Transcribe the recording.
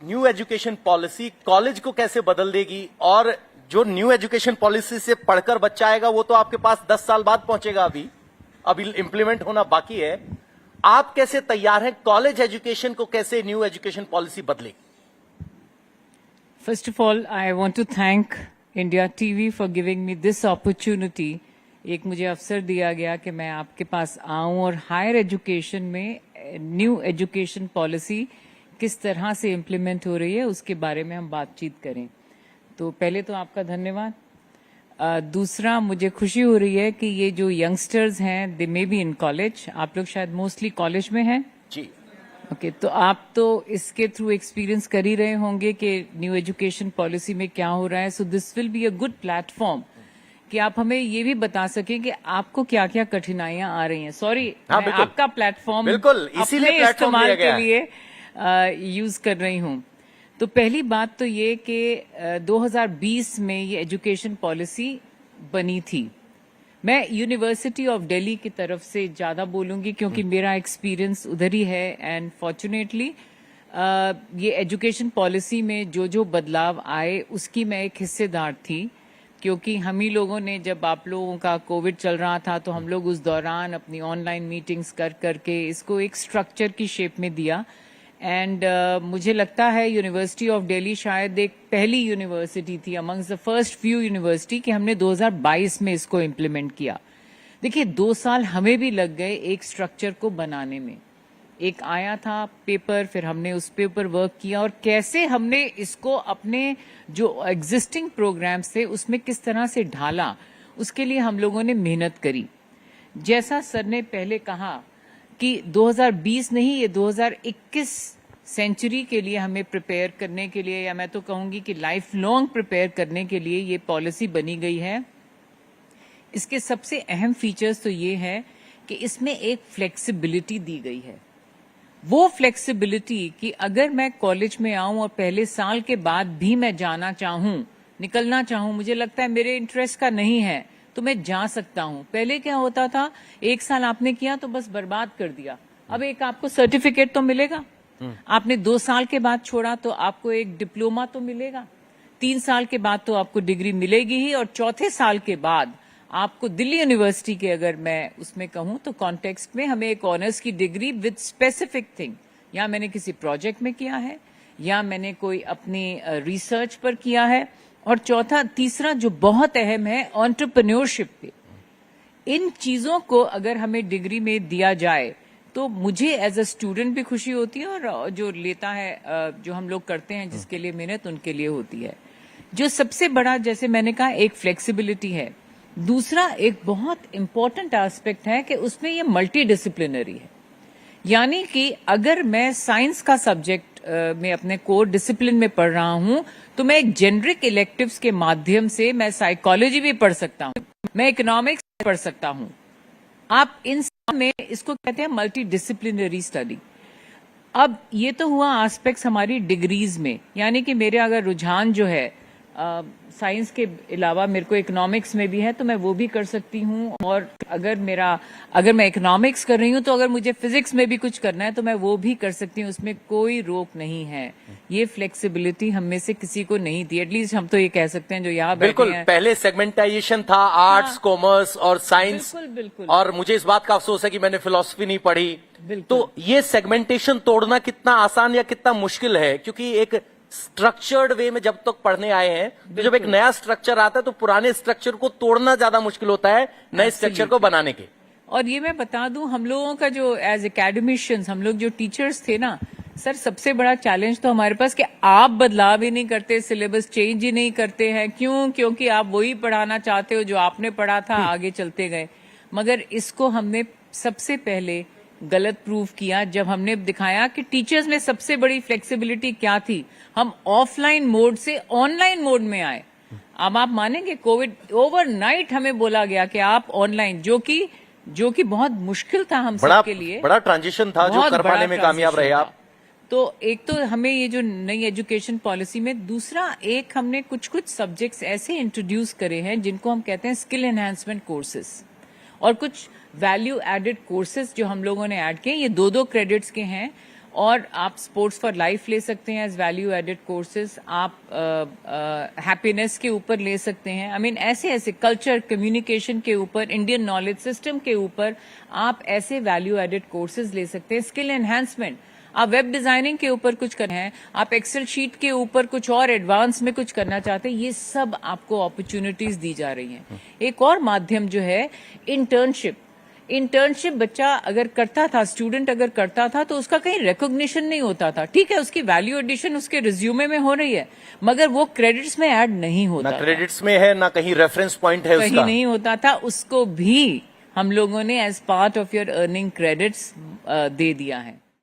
New education policy college को कैसे बदल देगी, और जो न्यू एजुकेशन पॉलिसी से पढ़कर बच्चा आएगा वो तो आपके पास 10 साल बाद पहुंचेगा, अभी इंप्लीमेंट होना बाकी है। आप कैसे तैयार हैं, कॉलेज एजुकेशन को कैसे न्यू एजुकेशन पॉलिसी बदलेगी? First of all, I want to thank India TV for giving me this opportunity. एक मुझे अवसर दिया गया कि मैं आपके पास आऊं और हायर एजुकेशन में न्यू एजुकेशन पॉलिसी किस तरह से इम्प्लीमेंट हो रही है उसके बारे में हम बातचीत करें। तो पहले तो आपका धन्यवाद। दूसरा, मुझे खुशी हो रही है कि ये जो यंगस्टर्स हैं दे मे बी इन कॉलेज, आप लोग शायद मोस्टली कॉलेज में हैं जी। ओके, तो आप तो इसके थ्रू एक्सपीरियंस कर ही रहे होंगे कि न्यू एजुकेशन पॉलिसी में क्या हो रहा है। So this will be a good platform कि आप हमें ये भी बता सकें कि आपको क्या क्या कठिनाइयां आ रही हैं। सॉरी, मैं आपका प्लेटफॉर्म बिल्कुल इसीलिए इस्तेमाल के लिए यूज कर रही हूं। तो पहली बात तो ये कि 2020 में ये एजुकेशन पॉलिसी बनी थी। मैं यूनिवर्सिटी ऑफ दिल्ली की तरफ से ज्यादा बोलूंगी क्योंकि मेरा एक्सपीरियंस उधर ही है, एंड फॉर्चुनेटली ये एजुकेशन पॉलिसी में जो बदलाव आए उसकी मैं एक हिस्सेदार थी, क्योंकि हम ही लोगों ने, जब आप लोगों का कोविड चल रहा था तो हम लोग उस दौरान अपनी ऑनलाइन मीटिंग्स कर करके इसको एक स्ट्रक्चर की शेप में दिया। एंड मुझे लगता है यूनिवर्सिटी ऑफ दिल्ली शायद एक पहली यूनिवर्सिटी थी amongst the first few university कि हमने 2022 में इसको इम्प्लीमेंट किया। देखिए, 2 साल हमें भी लग गए एक स्ट्रक्चर को बनाने में। एक आया था पेपर, फिर हमने उस पे ऊपर वर्क किया और कैसे हमने इसको अपने जो एग्जिस्टिंग प्रोग्राम्स थे उसमें किस तरह से ढाला, उसके लिए हम लोगों ने मेहनत करी। जैसा सर ने पहले कहा कि 2020 नहीं, ये 2021 सेंचुरी के लिए हमें प्रिपेयर करने के लिए, या मैं तो कहूंगी कि लाइफ लॉन्ग प्रिपेयर करने के लिए ये पॉलिसी बनी गई है। इसके सबसे अहम फीचर्स तो ये है कि इसमें एक फ्लेक्सिबिलिटी दी गई है। वो फ्लेक्सिबिलिटी कि अगर मैं कॉलेज में आऊं और पहले साल के बाद भी मैं जाना चाहूं, निकलना चाहूं, मुझे लगता है मेरे इंटरेस्ट का नहीं है, तो मैं जा सकता हूं। पहले क्या होता था, 1 साल आपने किया तो बस बर्बाद कर दिया। अब एक आपको सर्टिफिकेट तो मिलेगा, आपने 2 साल के बाद छोड़ा तो आपको एक डिप्लोमा तो मिलेगा, 3 साल के बाद तो आपको डिग्री मिलेगी ही, और चौथे साल के बाद आपको दिल्ली यूनिवर्सिटी के, अगर मैं उसमें कहूं तो कॉन्टेक्स्ट में, हमें एक ऑनर्स की डिग्री विद स्पेसिफिक थिंग, या मैंने किसी प्रोजेक्ट में किया है या मैंने कोई अपनी रिसर्च पर किया है, और तीसरा जो बहुत अहम है, एंटरप्रेन्योरशिप पे। इन चीजों को अगर हमें डिग्री में दिया जाए तो मुझे एज अ स्टूडेंट भी खुशी होती है, और जो लेता है, जो हम लोग करते हैं जिसके लिए मेहनत, उनके लिए होती है। जो सबसे बड़ा, जैसे मैंने कहा, एक फ्लेक्सिबिलिटी है। दूसरा एक बहुत इंपॉर्टेंट एस्पेक्ट है कि उसमें ये मल्टी डिसिप्लिनरी है, यानी कि अगर मैं साइंस का सब्जेक्ट में अपने कोर डिसिप्लिन में पढ़ रहा हूं तो मैं एक जेनरिक इलेक्टिव्स के माध्यम से मैं साइकोलॉजी भी पढ़ सकता हूं, मैं इकोनॉमिक्स पढ़ सकता हूं। आप इन सब में, इसको कहते हैं मल्टी डिसिप्लिनरी स्टडी। अब ये तो हुआ एस्पेक्ट्स हमारी डिग्रीज में, यानी कि मेरे अगर रुझान जो है साइंस के अलावा मेरे को इकोनॉमिक्स में भी है तो मैं वो भी कर सकती हूँ, और अगर मैं इकोनॉमिक्स कर रही हूँ तो अगर मुझे फिजिक्स में भी कुछ करना है तो मैं वो भी कर सकती हूँ, उसमें कोई रोक नहीं है। ये फ्लेक्सिबिलिटी हम में से किसी को नहीं थी, एटलीस्ट हम तो ये कह सकते हैं जो यहाँ बैठे हैं। बिल्कुल, पहले सेगमेंटाइजेशन था, आर्ट्स, कॉमर्स और साइंस। बिल्कुल। और मुझे इस बात का अफसोस है कि मैंने फिलॉसफी नहीं पढ़ी। तो ये सेगमेंटेशन तोड़ना कितना आसान या कितना मुश्किल है, क्योंकि एक स्ट्रक्चर्ड वे में जब तक पढ़ने आए हैं, तो जब एक नया स्ट्रक्चर आता है तो पुराने स्ट्रक्चर को तोड़ना ज्यादा मुश्किल होता है नए स्ट्रक्चर को बनाने के। और ये मैं बता दूं, हम लोगों का जो एज एकेडमिशियंस, हम लोग जो टीचर्स थे ना सर, सबसे बड़ा चैलेंज तो हमारे पास कि आप बदलाव ही नहीं करते, सिलेबस चेंज ही नहीं करते हैं। क्यों? क्योंकि आप वही पढ़ाना चाहते हो जो आपने पढ़ा था, आगे चलते गए। मगर इसको हमने सबसे पहले गलत प्रूव किया जब हमने दिखाया कि टीचर्स में सबसे बड़ी फ्लेक्सिबिलिटी क्या थी। हम ऑफलाइन मोड से ऑनलाइन मोड में आए। अब आप मानेंगे, कोविड ओवरनाइट हमें बोला गया कि आप ऑनलाइन, जो कि बहुत मुश्किल था हम सबके लिए, बड़ा ट्रांजिशन था जो कर पाने में कामयाब रहे आप। तो एक तो हमें ये जो नई एजुकेशन पॉलिसी में, दूसरा एक हमने कुछ सब्जेक्ट्स ऐसे इंट्रोड्यूस करे हैं जिनको हम कहते हैं स्किल एनहांसमेंट कोर्सेस, और कुछ वैल्यू एडेड कोर्सेज जो हम लोगों ने ऐड किए। ये 2-2 क्रेडिट्स के हैं, और आप स्पोर्ट्स फॉर लाइफ ले सकते हैं एज वैल्यू एडेड कोर्सेज, आप हैप्पीनेस के ऊपर ले सकते हैं। आई मीन ऐसे ऐसे कल्चर कम्युनिकेशन के ऊपर, इंडियन नॉलेज सिस्टम के ऊपर आप ऐसे वैल्यू एडेड कोर्सेज ले सकते हैं। स्किल एनहांसमेंट, आप वेब डिजाइनिंग के ऊपर कुछ करना है, आप एक्सेल शीट के ऊपर कुछ और एडवांस में कुछ करना चाहते हैं, ये सब आपको अपॉर्चुनिटीज दी जा रही हैं। एक और माध्यम जो है इंटर्नशिप। इंटर्नशिप बच्चा अगर करता था, स्टूडेंट अगर करता था तो उसका कहीं रिकॉग्निशन नहीं होता था। ठीक है, उसकी वैल्यू एडिशन उसके रिज्यूमे में हो रही है, मगर वो क्रेडिट्स में ऐड नहीं होता ना था। क्रेडिट्स में है, ना कहीं रेफरेंस पॉइंट है कहीं उसका। नहीं होता था, उसको भी हम लोगों ने as part of your earning credits दे दिया है।